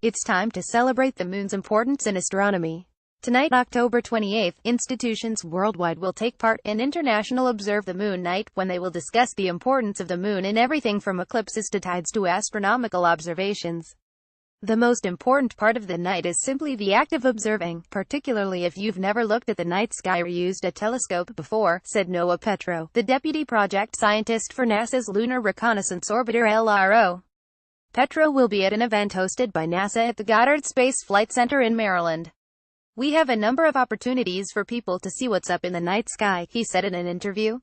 It's time to celebrate the moon's importance in astronomy. Tonight, October 28th, institutions worldwide will take part in International Observe the Moon Night, when they will discuss the importance of the moon in everything from eclipses to tides to astronomical observations. The most important part of the night is simply the act of observing, particularly if you've never looked at the night sky or used a telescope before, said Noah Petro, the deputy project scientist for NASA's Lunar Reconnaissance Orbiter (LRO). Petro will be at an event hosted by NASA at the Goddard Space Flight Center in Maryland. "We have a number of opportunities for people to see what's up in the night sky," he said in an interview.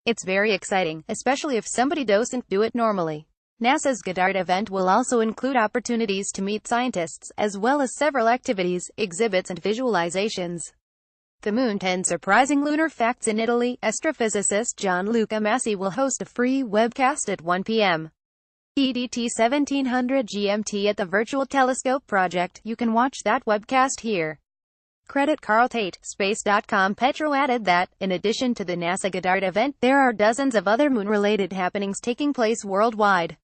"It's very exciting, especially if somebody doesn't do it normally." NASA's Goddard event will also include opportunities to meet scientists, as well as several activities, exhibits and visualizations. The Moon 10 Surprising Lunar Facts in Italy. Astrophysicist Gianluca Massi will host a free webcast at 1 p.m. EDT 1700 GMT at the Virtual Telescope Project. You can watch that webcast here. Credit Carl Tate, Space.com. Petro added that, in addition to the NASA Goddard event, there are dozens of other moon-related happenings taking place worldwide.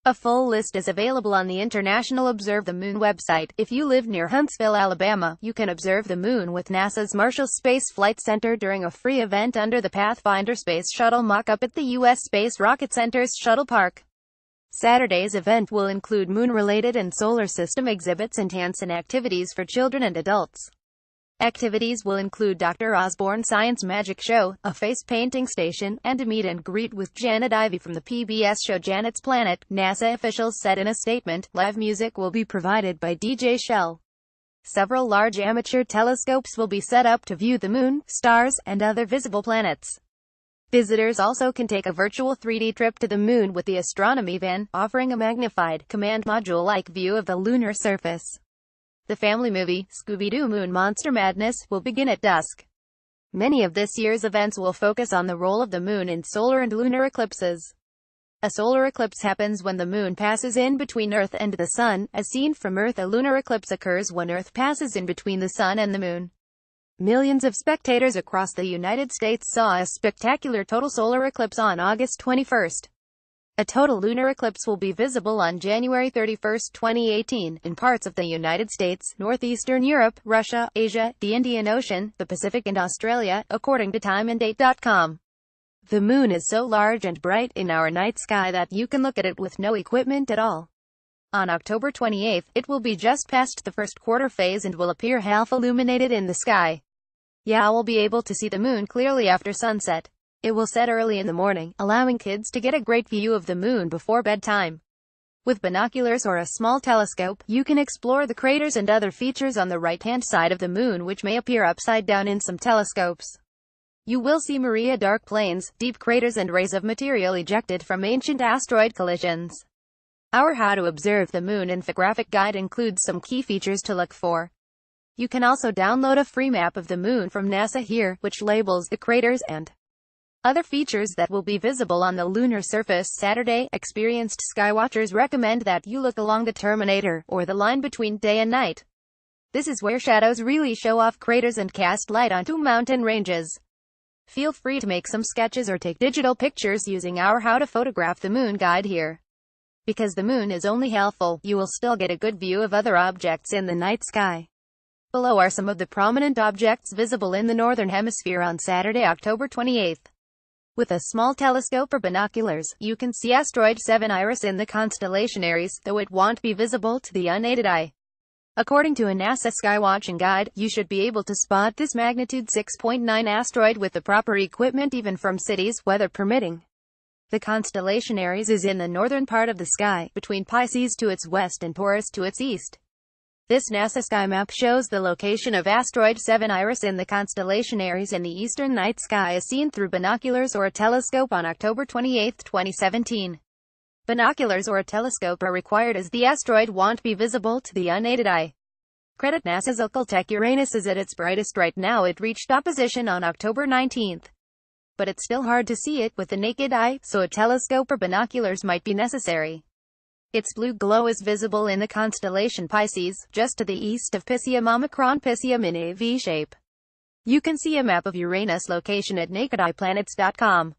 A full list is available on the International Observe the Moon website. If you live near Huntsville, Alabama, you can observe the moon with NASA's Marshall Space Flight Center during a free event under the Pathfinder Space Shuttle mock-up at the U.S. Space Rocket Center's Shuttle Park. Saturday's event will include moon-related and solar system exhibits and hands-on activities for children and adults. Activities will include Dr. Osborne's Science Magic Show, a face-painting station, and a meet-and-greet with Janet Ivey from the PBS show Janet's Planet, NASA officials said in a statement. Live music will be provided by DJ Shell. Several large amateur telescopes will be set up to view the moon, stars, and other visible planets. Visitors also can take a virtual 3D trip to the moon with the astronomy van, offering a magnified, command module-like view of the lunar surface. The family movie, Scooby-Doo Moon Monster Madness, will begin at dusk. Many of this year's events will focus on the role of the moon in solar and lunar eclipses. A solar eclipse happens when the moon passes in between Earth and the sun. As seen from Earth, a lunar eclipse occurs when Earth passes in between the sun and the moon. Millions of spectators across the United States saw a spectacular total solar eclipse on August 21. A total lunar eclipse will be visible on January 31, 2018, in parts of the United States, northeastern Europe, Russia, Asia, the Indian Ocean, the Pacific and Australia, according to timeanddate.com. The moon is so large and bright in our night sky that you can look at it with no equipment at all. On October 28, it will be just past the first quarter phase and will appear half illuminated in the sky. We'll be able to see the moon clearly after sunset. It will set early in the morning, allowing kids to get a great view of the moon before bedtime. With binoculars or a small telescope, you can explore the craters and other features on the right-hand side of the moon which may appear upside down in some telescopes. You will see Maria dark plains, deep craters and rays of material ejected from ancient asteroid collisions. Our How to Observe the Moon infographic guide includes some key features to look for. You can also download a free map of the moon from NASA here, which labels the craters and other features that will be visible on the lunar surface. Saturday, experienced skywatchers recommend that you look along the terminator, or the line between day and night. This is where shadows really show off craters and cast light onto mountain ranges. Feel free to make some sketches or take digital pictures using our How to Photograph the Moon guide here. Because the moon is only half full, you will still get a good view of other objects in the night sky. Below are some of the prominent objects visible in the northern hemisphere on Saturday, October 28. With a small telescope or binoculars, you can see asteroid 7 Iris in the constellation Aries, though it won't be visible to the unaided eye. According to a NASA skywatching guide, you should be able to spot this magnitude 6.9 asteroid with the proper equipment even from cities, weather permitting. The constellation Aries is in the northern part of the sky, between Pisces to its west and Taurus to its east. This NASA sky map shows the location of asteroid 7 Iris in the constellation Aries in the eastern night sky as seen through binoculars or a telescope on October 28, 2017. Binoculars or a telescope are required as the asteroid won't be visible to the unaided eye. Credit NASA's Occultech. Uranus is at its brightest right now. It reached opposition on October 19. But it's still hard to see it with the naked eye, so a telescope or binoculars might be necessary. Its blue glow is visible in the constellation Pisces, just to the east of Piscium Omicron Piscium in a V shape. You can see a map of Uranus' location at nakedeyeplanets.com.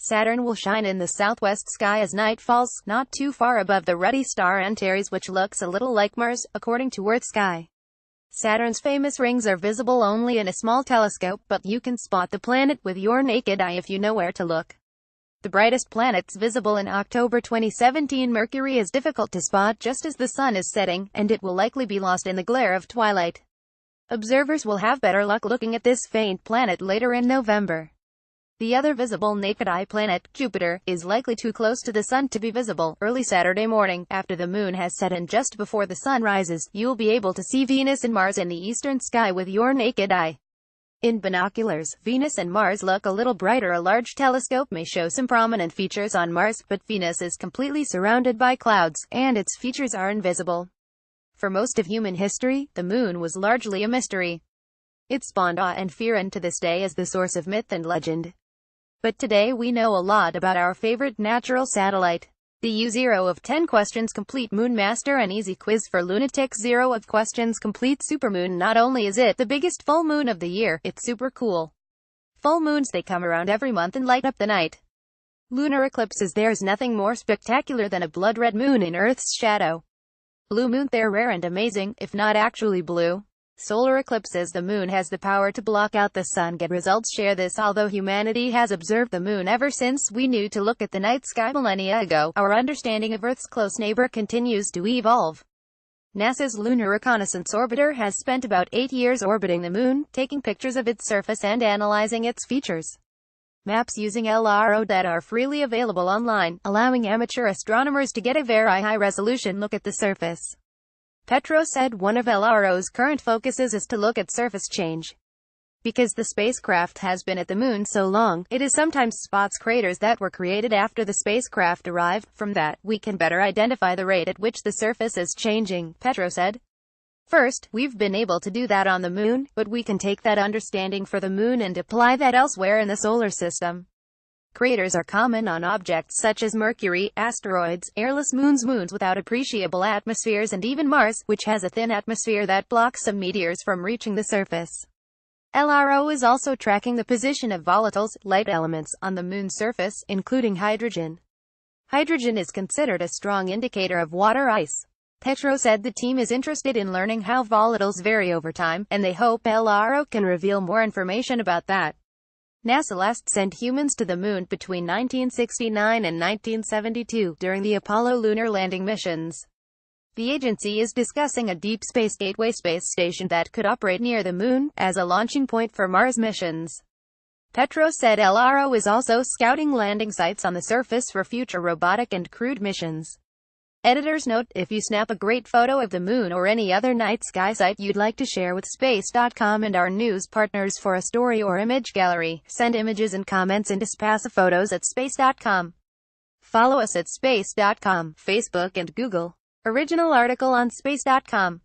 Saturn will shine in the southwest sky as night falls, not too far above the ruddy star Antares, which looks a little like Mars, according to Earth Sky. Saturn's famous rings are visible only in a small telescope, but you can spot the planet with your naked eye if you know where to look. The brightest planets visible in October 2017. Mercury is difficult to spot just as the sun is setting, and it will likely be lost in the glare of twilight. Observers will have better luck looking at this faint planet later in November. The other visible naked-eye planet, Jupiter, is likely too close to the sun to be visible. Early Saturday morning, after the moon has set and just before the sun rises, you'll be able to see Venus and Mars in the eastern sky with your naked eye. In binoculars, Venus and Mars look a little brighter. A large telescope may show some prominent features on Mars, but Venus is completely surrounded by clouds, and its features are invisible. For most of human history, the moon was largely a mystery. It spawned awe and fear, and to this day is the source of myth and legend. But today we know a lot about our favorite natural satellite. The U0 of 10 questions complete Moon Master, an easy quiz for lunatics. 0 of questions complete supermoon. Not only is it the biggest full moon of the year, it's super cool. Full moons, they come around every month and light up the night. Lunar eclipses, there's nothing more spectacular than a blood red moon in Earth's shadow. Blue moon, they're rare and amazing, if not actually blue. Solar eclipses, the moon has the power to block out the sun. Get results. Share this. Although humanity has observed the moon ever since we knew to look at the night sky millennia ago, our understanding of Earth's close neighbor continues to evolve. NASA's Lunar Reconnaissance Orbiter has spent about 8 years orbiting the moon, taking pictures of its surface and analyzing its features. Maps using LRO that are freely available online, allowing amateur astronomers to get a very high-resolution look at the surface. Petro said one of LRO's current focuses is to look at surface change. Because the spacecraft has been at the moon so long, it is sometimes spots craters that were created after the spacecraft arrived. From that, we can better identify the rate at which the surface is changing, Petro said. First, we've been able to do that on the moon, but we can take that understanding for the moon and apply that elsewhere in the solar system. Craters are common on objects such as Mercury, asteroids, airless moons, moons without appreciable atmospheres, and even Mars, which has a thin atmosphere that blocks some meteors from reaching the surface. LRO is also tracking the position of volatiles, light elements, on the moon's surface, including hydrogen. Hydrogen is considered a strong indicator of water ice. Petro said the team is interested in learning how volatiles vary over time, and they hope LRO can reveal more information about that. NASA last sent humans to the moon between 1969 and 1972, during the Apollo lunar landing missions. The agency is discussing a deep space gateway space station that could operate near the moon, as a launching point for Mars missions. Petro said LRO is also scouting landing sites on the surface for future robotic and crewed missions. Editor's note: if you snap a great photo of the moon or any other night sky site you'd like to share with Space.com and our news partners for a story or image gallery, send images and comments into spacaphotos@space.com. Follow us at Space.com, Facebook and Google. Original article on Space.com.